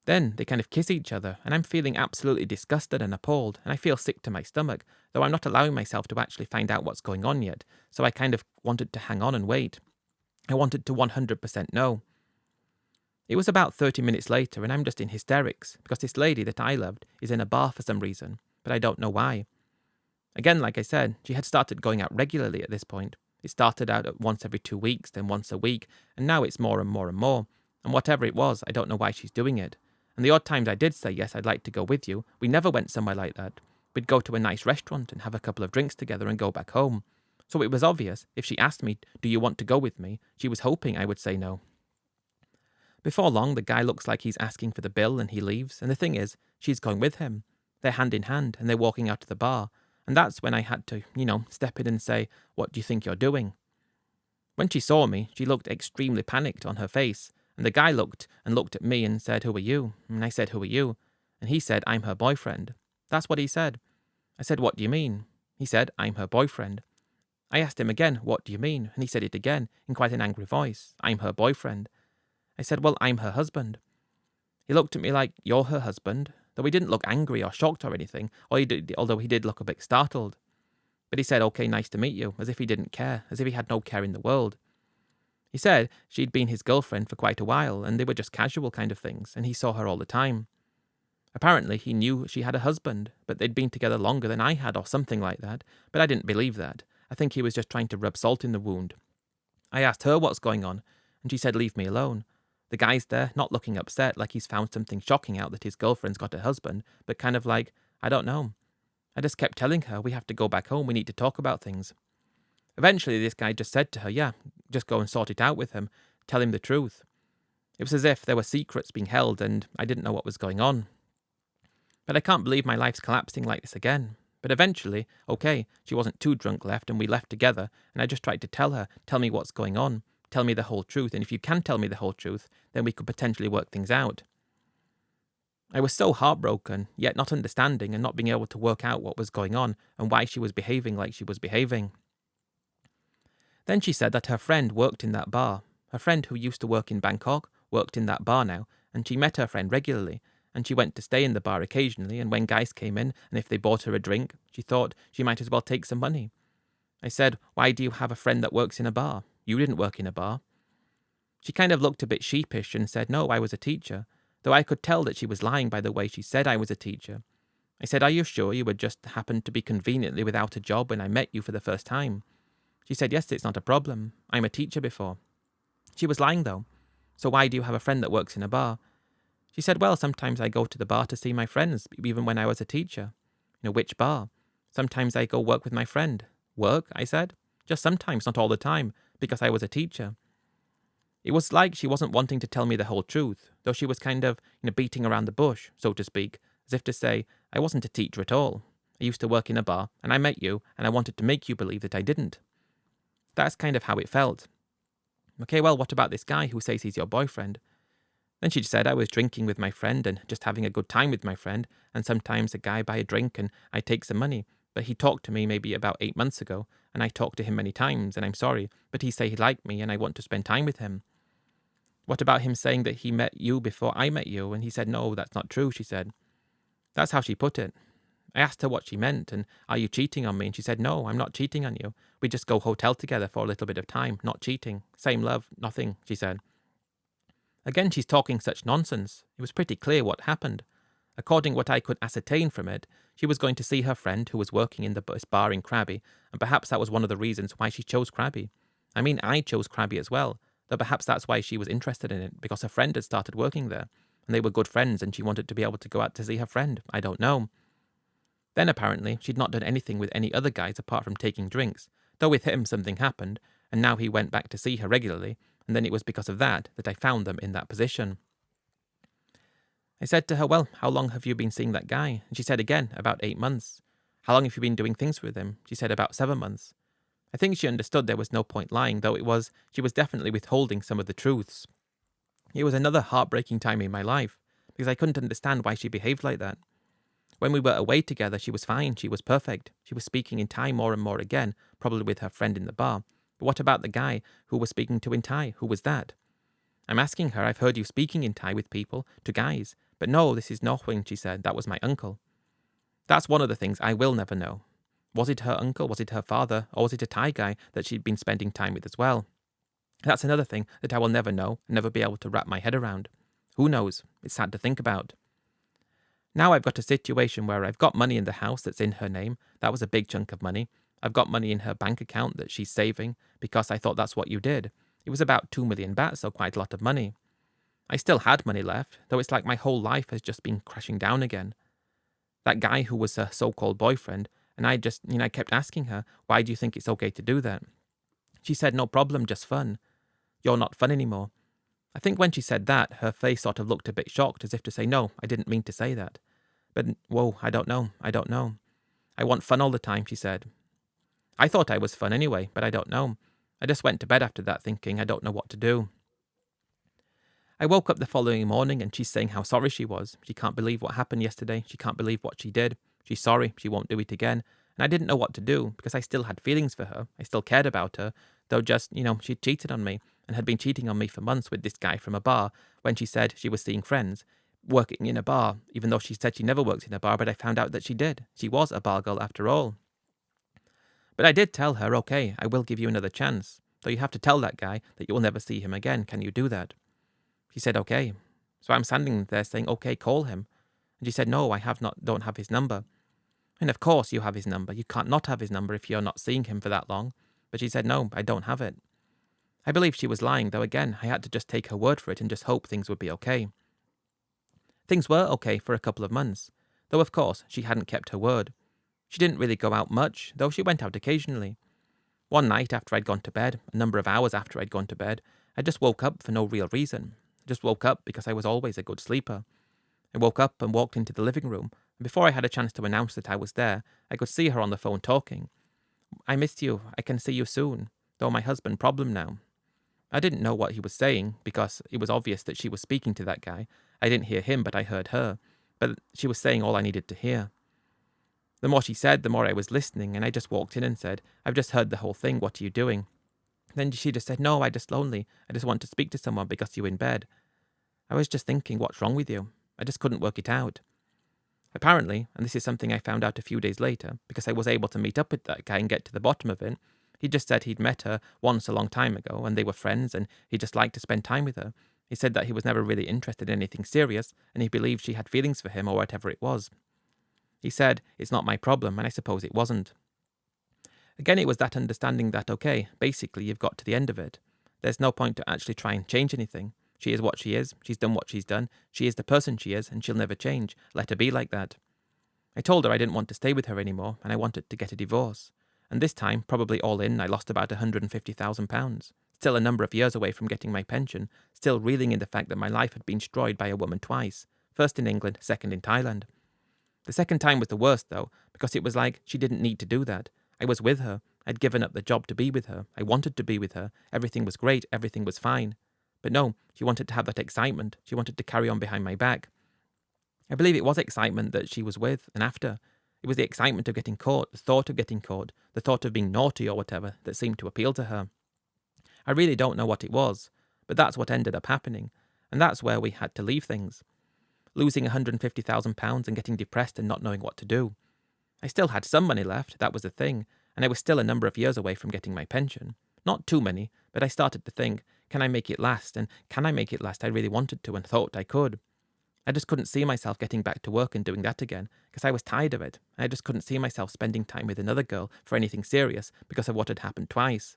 Then they kind of kiss each other, and I'm feeling absolutely disgusted and appalled, and I feel sick to my stomach, though I'm not allowing myself to actually find out what's going on yet, so I kind of wanted to hang on and wait. I wanted to 100% know. It was about 30 minutes later, and I'm just in hysterics, because this lady that I loved is in a bar for some reason, but I don't know why. Again, like I said, she had started going out regularly at this point. It started out at once every 2 weeks, then once a week, and now it's more and more and more. And whatever it was, I don't know why she's doing it. And the odd times I did say, yes, I'd like to go with you, we never went somewhere like that. We'd go to a nice restaurant and have a couple of drinks together and go back home. So it was obvious, if she asked me, do you want to go with me, she was hoping I would say no. Before long, the guy looks like he's asking for the bill and he leaves, and the thing is, she's going with him. They're hand in hand, and they're walking out of the bar, and that's when I had to, step in and say, what do you think you're doing? When she saw me, she looked extremely panicked on her face, and the guy looked at me and said, who are you? And I said, who are you? And he said, I'm her boyfriend. That's what he said. I said, what do you mean? He said, I'm her boyfriend. I asked him again, what do you mean? And he said it again, in quite an angry voice, I'm her boyfriend. I said, well, I'm her husband. He looked at me like, you're her husband, though he didn't look angry or shocked or anything, although he did look a bit startled. But he said, okay, nice to meet you, as if he didn't care, as if he had no care in the world. He said she'd been his girlfriend for quite a while, and they were just casual kind of things, and he saw her all the time. Apparently, he knew she had a husband, but they'd been together longer than I had or something like that, but I didn't believe that. I think he was just trying to rub salt in the wound. I asked her what's going on, and she said, leave me alone. The guy's there, not looking upset, like he's found something shocking out that his girlfriend's got a husband, but kind of like, I don't know. I just kept telling her, we have to go back home, we need to talk about things. Eventually, this guy just said to her, yeah, just go and sort it out with him, tell him the truth. It was as if there were secrets being held, and I didn't know what was going on. But I can't believe my life's collapsing like this again. But eventually, okay, she wasn't too drunk left, and we left together, and I just tried to tell her, tell me what's going on. Tell me the whole truth, and if you can tell me the whole truth, then we could potentially work things out. I was so heartbroken, yet not understanding and not being able to work out what was going on and why she was behaving like she was behaving. Then she said that her friend worked in that bar. Her friend who used to work in Bangkok worked in that bar now, and she met her friend regularly, and she went to stay in the bar occasionally, and when guys came in, and if they bought her a drink, she thought she might as well take some money. I said, "Why do you have a friend that works in a bar? You didn't work in a bar." She kind of looked a bit sheepish and said, "No, I was a teacher," though I could tell that she was lying by the way she said I was a teacher. I said, "Are you sure you had just happened to be conveniently without a job when I met you for the first time?" She said, "Yes, it's not a problem. I'm a teacher before." She was lying though. "So why do you have a friend that works in a bar?" She said, "Well, sometimes I go to the bar to see my friends, even when I was a teacher." "Which bar?" "Sometimes I go work with my friend." "Work?" I said. "Just sometimes, not all the time, because I was a teacher." It was like she wasn't wanting to tell me the whole truth, though she was kind of, beating around the bush, so to speak, as if to say, I wasn't a teacher at all. I used to work in a bar, and I met you, and I wanted to make you believe that I didn't. That's kind of how it felt. "Okay, well, what about this guy who says he's your boyfriend?" Then she said I was drinking with my friend and just having a good time with my friend, and sometimes a guy buy a drink and I take some money. But he talked to me maybe about 8 months ago, and I talked to him many times, and I'm sorry, but he say he liked me and I want to spend time with him. "What about him saying that he met you before I met you?" And he said, "No, that's not true," she said. That's how she put it. I asked her what she meant, and "Are you cheating on me?" And she said, "No, I'm not cheating on you. We just go hotel together for a little bit of time, not cheating. Same love, nothing," she said. Again, she's talking such nonsense. It was pretty clear what happened. According to what I could ascertain from it, she was going to see her friend who was working in the bar in Krabi, and perhaps that was one of the reasons why she chose Krabi. I mean, I chose Krabi as well, though perhaps that's why she was interested in it, because her friend had started working there, and they were good friends, and she wanted to be able to go out to see her friend. I don't know. Then apparently, she'd not done anything with any other guys apart from taking drinks, though with him something happened, and now he went back to see her regularly, and then it was because of that I found them in that position. I said to her, "Well, how long have you been seeing that guy?" And she said again, "About 8 months." "How long have you been doing things with him?" She said, "About 7 months." I think she understood there was no point lying, though she was definitely withholding some of the truths. It was another heartbreaking time in my life, because I couldn't understand why she behaved like that. When we were away together, she was fine, she was perfect. She was speaking in Thai more and more again, probably with her friend in the bar. But what about the guy who was speaking to in Thai? Who was that? I'm asking her, "I've heard you speaking in Thai with people, to guys." "But no, this is Nohwing," she said. "That was my uncle." That's one of the things I will never know. Was it her uncle? Was it her father? Or was it a Thai guy that she'd been spending time with as well? That's another thing that I will never know, never be able to wrap my head around. Who knows? It's sad to think about. Now I've got a situation where I've got money in the house that's in her name. That was a big chunk of money. I've got money in her bank account that she's saving, because I thought that's what you did. It was about 2 million baht, so quite a lot of money. I still had money left, though it's like my whole life has just been crashing down again. That guy who was her so-called boyfriend, and I kept asking her, "Why do you think it's okay to do that?" She said, "No problem, just fun." "You're not fun anymore." I think when she said that, her face sort of looked a bit shocked, as if to say, "No, I didn't mean to say that." But, whoa, I don't know. "I want fun all the time," she said. I thought I was fun anyway, but I don't know. I just went to bed after that thinking I don't know what to do. I woke up the following morning and she's saying how sorry she was. She can't believe what happened yesterday. She can't believe what she did. She's sorry. She won't do it again. And I didn't know what to do because I still had feelings for her. I still cared about her, though just, she'd cheated on me and had been cheating on me for months with this guy from a bar when she said she was seeing friends, working in a bar, even though she said she never worked in a bar, but I found out that she did. She was a bar girl after all. But I did tell her, "Okay, I will give you another chance, though you have to tell that guy that you will never see him again. Can you do that?" She said, "Okay." So I'm standing there saying, "Okay, call him." And she said, "No, don't have his number." And of course you have his number. You can't not have his number if you're not seeing him for that long. But she said, "No, I don't have it." I believe she was lying, though again, I had to just take her word for it and just hope things would be okay. Things were okay for a couple of months, though of course she hadn't kept her word. She didn't really go out much, though she went out occasionally. One night after I'd gone to bed, a number of hours after I'd gone to bed, I just woke up for no real reason. I just woke up because I was always a good sleeper. I woke up and walked into the living room, and before I had a chance to announce that I was there, I could see her on the phone talking. "I missed you. I can see you soon. Though my husband problem now." I didn't know what he was saying, because it was obvious that she was speaking to that guy. I didn't hear him, but I heard her. but she was saying all I needed to hear. The more she said, the more I was listening, and I just walked in and said, "I've just heard the whole thing, what are you doing?" Then she just said, "No, I'm just lonely. I just want to speak to someone because you're in bed." I was just thinking, what's wrong with you? I just couldn't work it out. Apparently, and this is something I found out a few days later, because I was able to meet up with that guy and get to the bottom of it, he just said he'd met her once a long time ago, and they were friends, and he just liked to spend time with her. He said that he was never really interested in anything serious, and he believed she had feelings for him or whatever it was. He said, "It's not my problem," and I suppose it wasn't. Again, it was that understanding that, okay, basically you've got to the end of it. There's no point to actually try and change anything. She is what she is, she's done what she's done, she is the person she is, and she'll never change. Let her be like that. I told her I didn't want to stay with her anymore, and I wanted to get a divorce. And this time, probably all in, I lost about £150,000. Still a number of years away from getting my pension, still reeling in the fact that my life had been destroyed by a woman twice. First in England, second in Thailand. The second time was the worst, though, because it was like she didn't need to do that. I was with her. I'd given up the job to be with her. I wanted to be with her. Everything was great. Everything was fine. But no, she wanted to have that excitement. She wanted to carry on behind my back. I believe it was excitement that she was with and after. It was the excitement of getting caught, the thought of getting caught, the thought of being naughty or whatever that seemed to appeal to her. I really don't know what it was, but that's what ended up happening, and that's where we had to leave things. Losing £150,000 and getting depressed and not knowing what to do. I still had some money left, that was the thing, and I was still a number of years away from getting my pension. Not too many, but I started to think, can I make it last? And can I make it last? I really wanted to and thought I could. I just couldn't see myself getting back to work and doing that again, because I was tired of it. I just couldn't see myself spending time with another girl for anything serious because of what had happened twice.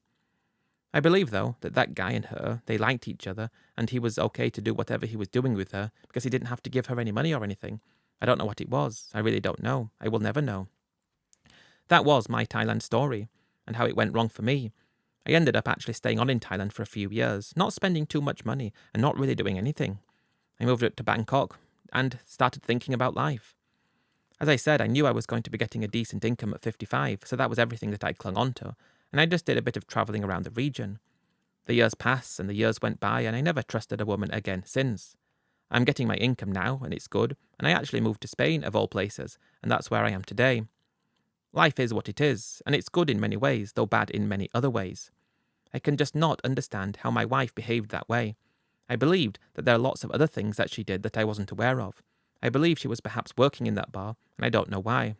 I believe, though, that that guy and her, they liked each other, and he was okay to do whatever he was doing with her because he didn't have to give her any money or anything. I don't know what it was. I really don't know. I will never know. That was my Thailand story, and how it went wrong for me. I ended up actually staying on in Thailand for a few years, not spending too much money, and not really doing anything. I moved up to Bangkok, and started thinking about life. As I said, I knew I was going to be getting a decent income at 55, so that was everything that I clung on to, and I just did a bit of travelling around the region. The years passed, and the years went by, and I never trusted a woman again since. I'm getting my income now, and it's good, and I actually moved to Spain, of all places, and that's where I am today. Life is what it is, and it's good in many ways, though bad in many other ways. I can just not understand how my wife behaved that way. I believed that there are lots of other things that she did that I wasn't aware of. I believe she was perhaps working in that bar, and I don't know why.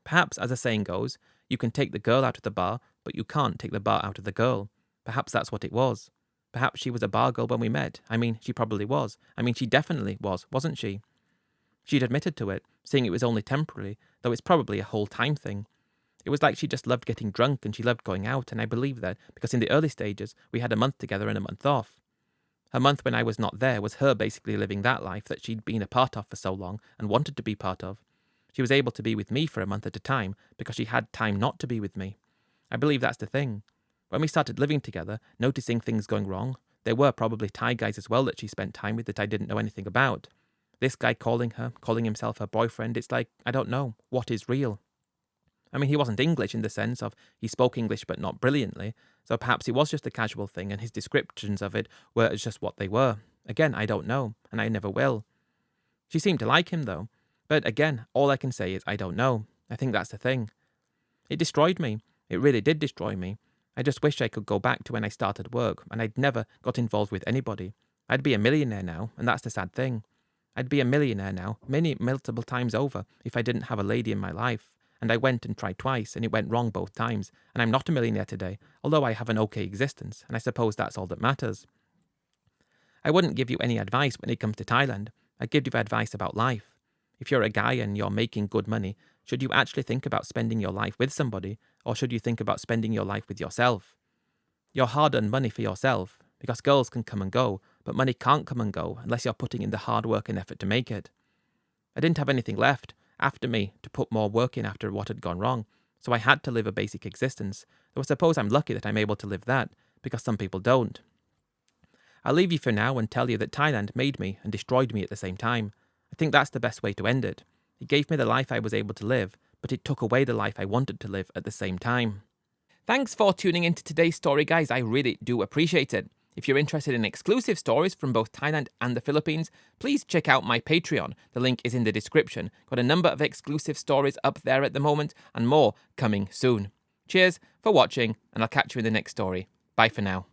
Perhaps, as a saying goes, you can take the girl out of the bar, but you can't take the bar out of the girl. Perhaps that's what it was. Perhaps she was a bar girl when we met. I mean, she probably was. I mean, she definitely was, wasn't she? She'd admitted to it, saying it was only temporary, though it's probably a whole time thing. It was like she just loved getting drunk and she loved going out, and I believe that, because in the early stages, we had a month together and a month off. Her month when I was not there was her basically living that life that she'd been a part of for so long and wanted to be part of. She was able to be with me for a month at a time because she had time not to be with me. I believe that's the thing. When we started living together, noticing things going wrong, there were probably Thai guys as well that she spent time with that I didn't know anything about. This guy calling her, calling himself her boyfriend, it's like, I don't know, what is real? I mean, he wasn't English in the sense of he spoke English but not brilliantly, so perhaps it was just a casual thing and his descriptions of it were just what they were. Again, I don't know, and I never will. She seemed to like him, though. But again, all I can say is I don't know. I think that's the thing. It destroyed me. It really did destroy me. I just wish I could go back to when I started work and I'd never got involved with anybody. I'd be a millionaire now, and that's the sad thing. I'd be a millionaire now, multiple times over, if I didn't have a lady in my life. And I went and tried twice, and it went wrong both times, and I'm not a millionaire today, although I have an okay existence, and I suppose that's all that matters. I wouldn't give you any advice when it comes to Thailand. I'd give you advice about life. If you're a guy and you're making good money, should you actually think about spending your life with somebody, or should you think about spending your life with yourself? Your hard-earned money for yourself, because girls can come and go, but money can't come and go unless you're putting in the hard work and effort to make it. I didn't have anything left after me to put more work in after what had gone wrong, so I had to live a basic existence, though I suppose I'm lucky that I'm able to live that, because some people don't. I'll leave you for now and tell you that Thailand made me and destroyed me at the same time. I think that's the best way to end it. It gave me the life I was able to live, but it took away the life I wanted to live at the same time. Thanks for tuning into today's story, guys. I really do appreciate it. If you're interested in exclusive stories from both Thailand and the Philippines, please check out my Patreon. The link is in the description. Got a number of exclusive stories up there at the moment and more coming soon. Cheers for watching, and I'll catch you in the next story. Bye for now.